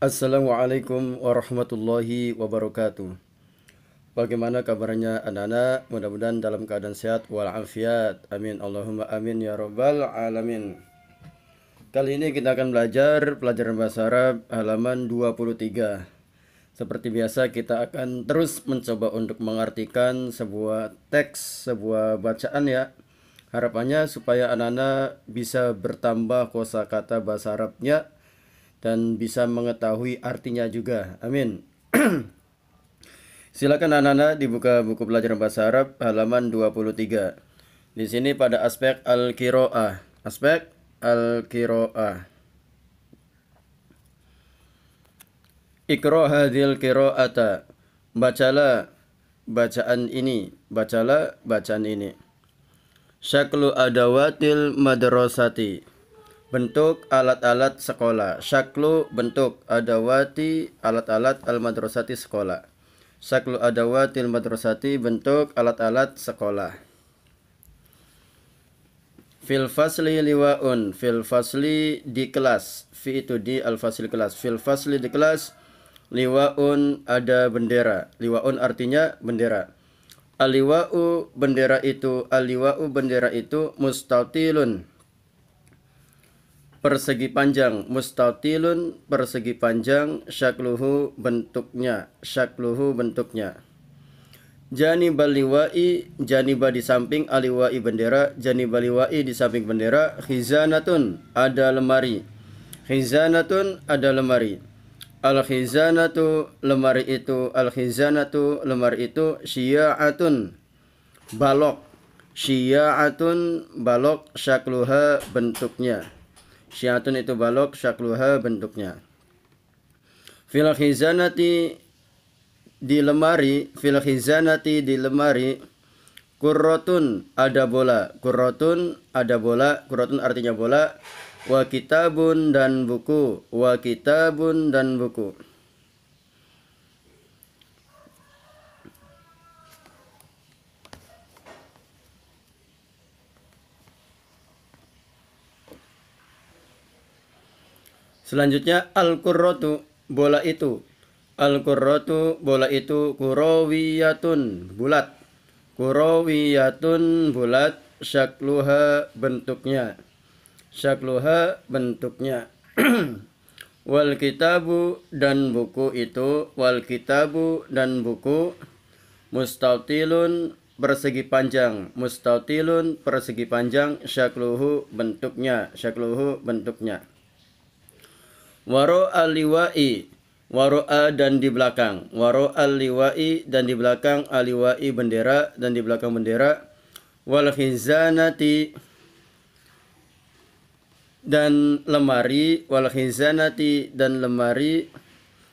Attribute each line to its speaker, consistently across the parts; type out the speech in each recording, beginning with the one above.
Speaker 1: Assalamualaikum warahmatullahi wabarakatuh. Bagaimana kabarnya anak-anak? Mudah-mudahan dalam keadaan sehat walafiat. Amin. Allahumma amin ya rabbal alamin. Kali ini kita akan belajar pelajaran bahasa Arab halaman 23. Seperti biasa kita akan terus mencoba untuk mengartikan sebuah teks, sebuah bacaan ya. Harapannya supaya anak-anak bisa bertambah kosakata bahasa Arabnya dan bisa mengetahui artinya juga. Amin. Silakan anak-anak dibuka buku pelajaran bahasa Arab halaman 23. Di sini pada aspek al-qiraah. Aspek al-qiraah. Iqra hadhil qiraata. Bacalah bacaan ini. Bacalah bacaan ini. Syaklu adawatil madrasati. Bentuk alat-alat sekolah. Syaklu bentuk adawati alat-alat al-madrasati sekolah. Syaklu adawatil madrasati bentuk alat-alat sekolah. Fil fasli liwaun. Fil fasli di kelas. Fi itu di al-fasli kelas. Fil fasli di kelas. Liwaun ada bendera. Liwaun artinya bendera. Aliwa'u bendera itu. Aliwa'u bendera itu mustatilun. Persegi panjang. Mustatilun persegi panjang. Syakluhu bentuknya. Syakluhu bentuknya. Janibal liwa'i. Janiba di samping aliwa'i bendera. Janibal liwa'i di samping bendera. Khizanatun ada lemari. Khizanatun ada lemari. Al khizanatu lemari itu. Al khizanatu lemari itu. Syiya'atun balok. Syiya'atun balok. Syakluha bentuknya. Syiatun itu balok, syakluha bentuknya. Fil khizanati di lemari, fil khizanati di lemari. Kurrotun ada bola, kurrotun ada bola, kurrotun artinya bola. Wa kitabun dan buku, wa kitabun dan buku. Selanjutnya al-qurratu bola itu. Al-qurratu bola itu kurawiyatun bulat. Kurawiyatun bulat syakluha bentuknya. Syakluha bentuknya. Wal kitabu dan buku itu. Wal kitabu dan buku mustatilun persegi panjang. Mustatilun persegi panjang syakluhu bentuknya. Syakluhu bentuknya. Waro al-liwa'i. Waro'a dan di belakang. Waro al-liwa'i dan di belakang al-liwa'i bendera dan di belakang bendera. Wal khizanati dan lemari. Wal khizanati dan lemari.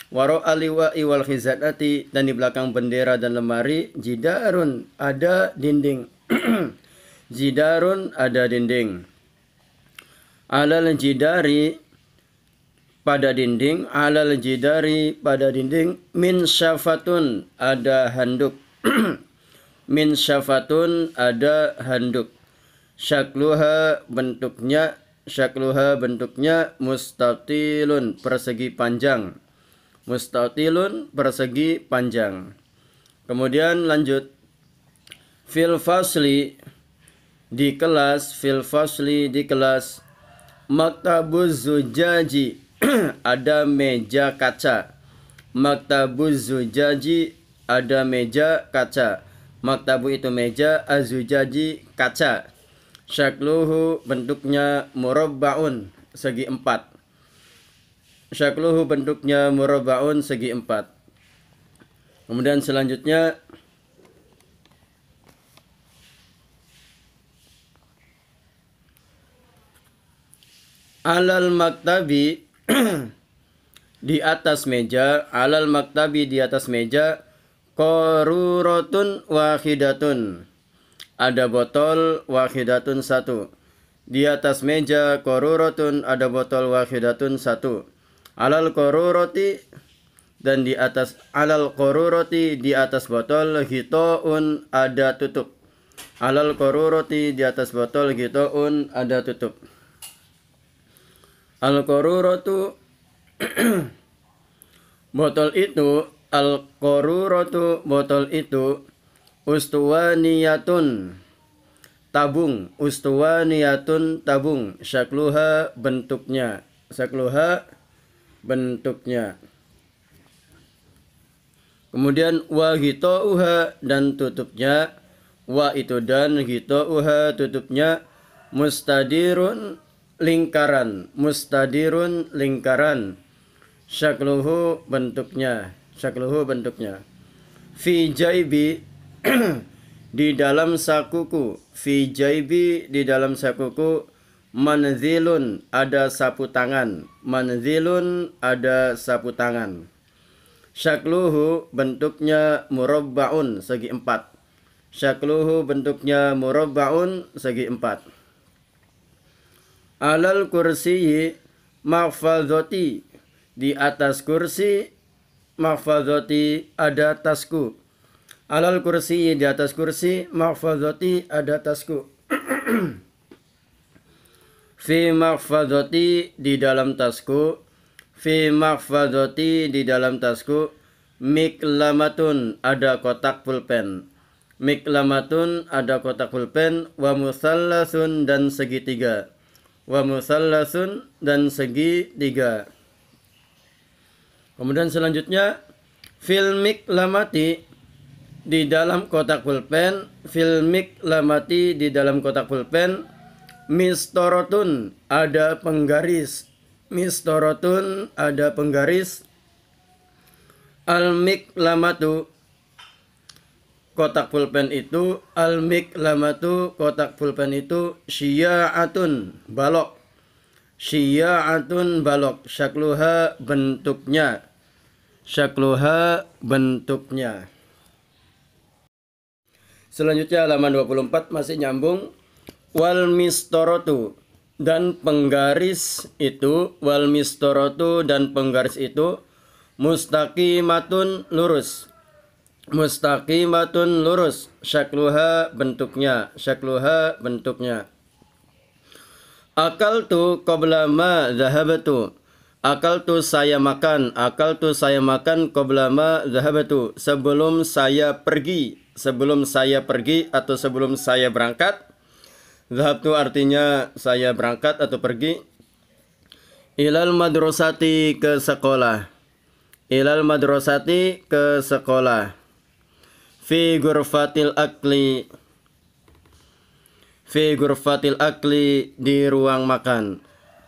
Speaker 1: Waro al-liwa'i wal khizanati dan di belakang bendera dan lemari. Jidarun ada dinding. Jidarun ada dinding. Alal jidari pada dinding. Alal jidari pada dinding. Min syafatun ada handuk. Min syafatun ada handuk. Syakluha bentuknya. Syakluha bentuknya mustatilun persegi panjang. Mustatilun persegi panjang. Kemudian lanjut. Fil fasli di kelas. Fil fasli di kelas. Maktabuz zujaji ada meja kaca. Maktabuz zujaji ada meja kaca. Maktabu itu meja, azujaji kaca. Syakluhu bentuknya murabbaun segi 4. Syakluhu bentuknya murabbaun segi 4. Kemudian selanjutnya alal maktabi di atas meja. Alal maktabi di atas meja. Qarurotun wahidatun ada botol wahidatun satu. Di atas meja qarurotun ada botol wahidatun satu. Alal qaruroti dan di atas alal qaruroti di atas botol hitoun ada tutup. Alal qaruroti di atas botol hitoun ada tutup. Al qaruratu Botol itu al-qaruratu, botol itu ustuwaniyatun, tabung, ustuwaniyatun, tabung, syakluha, bentuknya, syakluha, bentuknya. Kemudian wa ghitauha, dan tutupnya, wa itu dan, ghitauha, tutupnya, mustadirun, lingkaran, mustadirun, lingkaran, syakluhu, bentuknya, syakluhu, bentuknya. Fi jaibi di dalam sakuku, fi jaibi, di dalam sakuku, manzilun, ada sapu tangan, manzilun, ada sapu tangan. Syakluhu, bentuknya murabbaun, segi empat. Syakluhu, bentuknya murabbaun, segi empat. Alal kursiyi mahfazoti, di atas kursi, mahfazoti, ada tasku. Alal kursiyi, di atas kursi, mahfazoti, ada tasku. Fi mahfazoti, di dalam tasku. Fi mahfazoti, di dalam tasku, miklamatun, ada kotak pulpen. Miklamatun, ada kotak pulpen, wa musallasun, dan segitiga. Wa musallasun, dan segitiga. Kemudian selanjutnya, fil miklamati, di dalam kotak pulpen, fil miklamati, di dalam kotak pulpen, mistorotun, ada penggaris. Mistorotun, ada penggaris. Al-miklamatu, kotak pulpen itu, al-miklamatu, kotak pulpen itu, syiya'atun, balok. Syiya'atun, balok. Syakluha, bentuknya. Syakluha, bentuknya. Selanjutnya halaman 24 masih nyambung. Wal mistorotu, dan penggaris itu, wal mistorotu, dan penggaris itu, mustaqimatun, lurus. Mustaqimatun, lurus. Syakluha, bentuknya. Syakluha, bentuknya. Akaltu qabla ma zahabatu, akaltu, saya makan. Akaltu, saya makan, qabla ma zahabatu, sebelum saya pergi. Sebelum saya pergi atau sebelum saya berangkat. Zahabtu artinya saya berangkat atau pergi. Ilal madrasati, ke sekolah. Ilal madrasati, ke sekolah. Fi ghurfatil akli, fi ghurfatil akli, di ruang makan.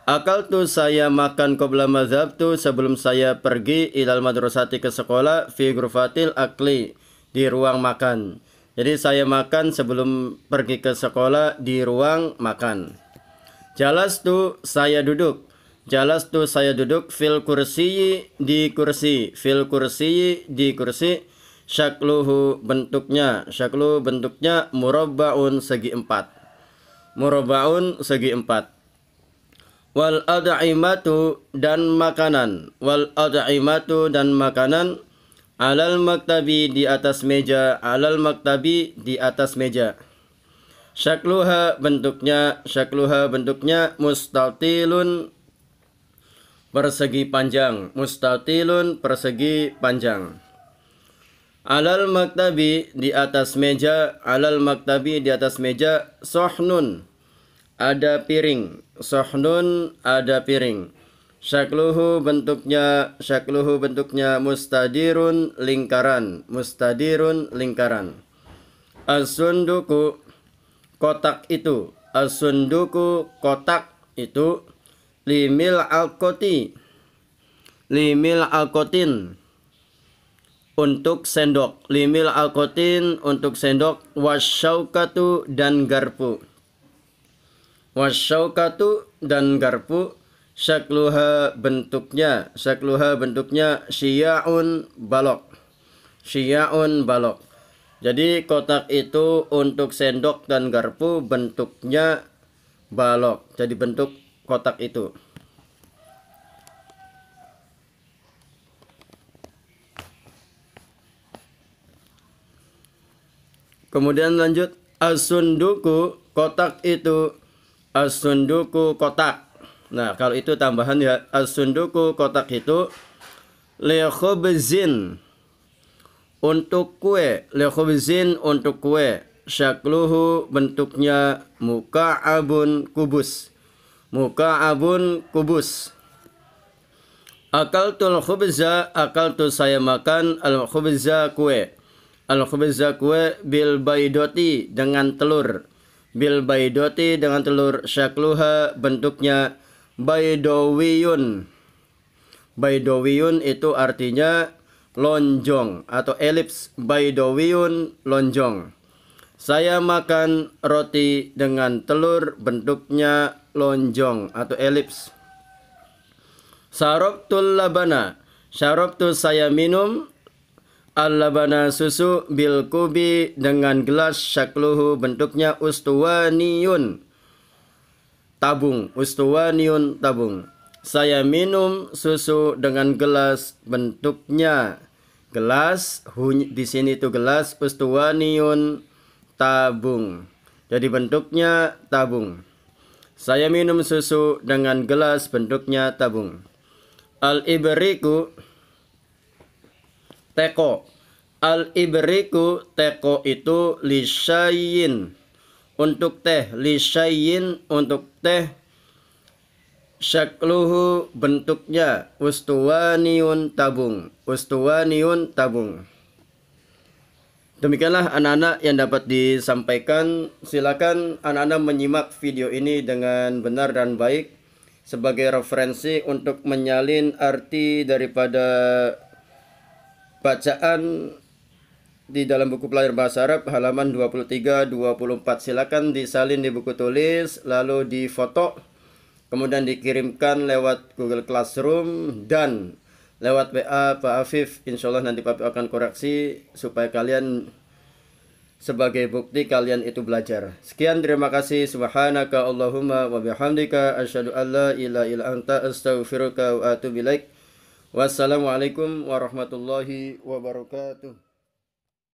Speaker 1: Akaltu, saya makan, qabla ma zahabtu, sebelum saya pergi. Ilal madrasati, ke sekolah. Fi ghurfatil akli, di ruang makan. Jadi saya makan sebelum pergi ke sekolah di ruang makan. Jalastu, saya duduk. Jalastu, saya duduk. Fil kursiyi, di kursi. Fil kursiyi, di kursi. Syakluhu, bentuknya. Syakluhu, bentuknya murabbaun, segi empat. Murabbaun, segi empat. Wal ad'imatu, dan makanan. Wal ad'imatu, dan makanan. Alal maktabi, di atas meja. Alal maktabi, di atas meja. Syakluha, bentuknya. Syakluha, bentuknya mustatilun, persegi panjang. Mustatilun, persegi panjang. Alal maktabi, di atas meja. Alal maktabi, di atas meja. Sohnun, ada piring. Sohnun, ada piring. Syakluhu, bentuknya. Syakluhu, bentuknya mustadirun, lingkaran. Mustadirun, lingkaran. As-sunduku, kotak itu. As-sunduku, kotak itu. Limil alkoti, limil alkotin, untuk sendok. Limil alkotin, untuk sendok. Wasyaukatu, dan garpu. Wasyaukatu, dan garpu. Syakluha, bentuknya. Syakluha, bentuknya syiya'un, balok. Syiya'un, balok. Jadi kotak itu untuk sendok dan garpu, bentuknya balok. Jadi bentuk kotak itu. Kemudian lanjut, as-sunduku, kotak itu. As-sunduku, kotak. Nah, kalau itu tambahan ya, as-sunduku, kotak itu. li khubzin untuk kue, li khubzin untuk kue, syakluhu bentuknya muka'abun kubus, muka'abun kubus. Akaltul khubza, akaltu saya makan al khubza kue, al khubza kue bil baidoti dengan telur, bil baidoti dengan telur, syakluha bentuknya baidowiyun. Baidowiyun itu artinya lonjong atau elips, baidowiyun lonjong. Saya makan roti dengan telur bentuknya lonjong atau elips. Syarabtul labana, syarabtu saya minum al-labana susu bil kubi dengan gelas, syakluhu bentuknya ustuwaniyun tabung, ustuwaniyun tabung. Saya minum susu dengan gelas, bentuknya gelas, di sini itu gelas, ustuwaniyun tabung. Jadi bentuknya tabung. Saya minum susu dengan gelas, bentuknya tabung. Al-ibriku teko. Al-ibriku teko itu lisyayin untuk teh, lisyayin untuk teh, syakluhu bentuknya ustuwaniyun tabung, ustuwaniyun tabung. Demikianlah anak-anak yang dapat disampaikan. Silakan anak-anak menyimak video ini dengan benar dan baik sebagai referensi untuk menyalin arti daripada bacaan di dalam buku pelajaran bahasa Arab halaman 23-24. Silakan disalin di buku tulis, lalu difoto, kemudian dikirimkan lewat Google Classroom dan lewat WA Pak Afif. Insya Allah nanti Pak Afif akan koreksi supaya kalian sebagai bukti kalian itu belajar. Sekian, terima kasih. Subhanaka Allahumma wa bihamdika asyhadu an la ilaha illa anta astaghfiruka wa atubu ilaik. Wassalamualaikum warahmatullahi wabarakatuh.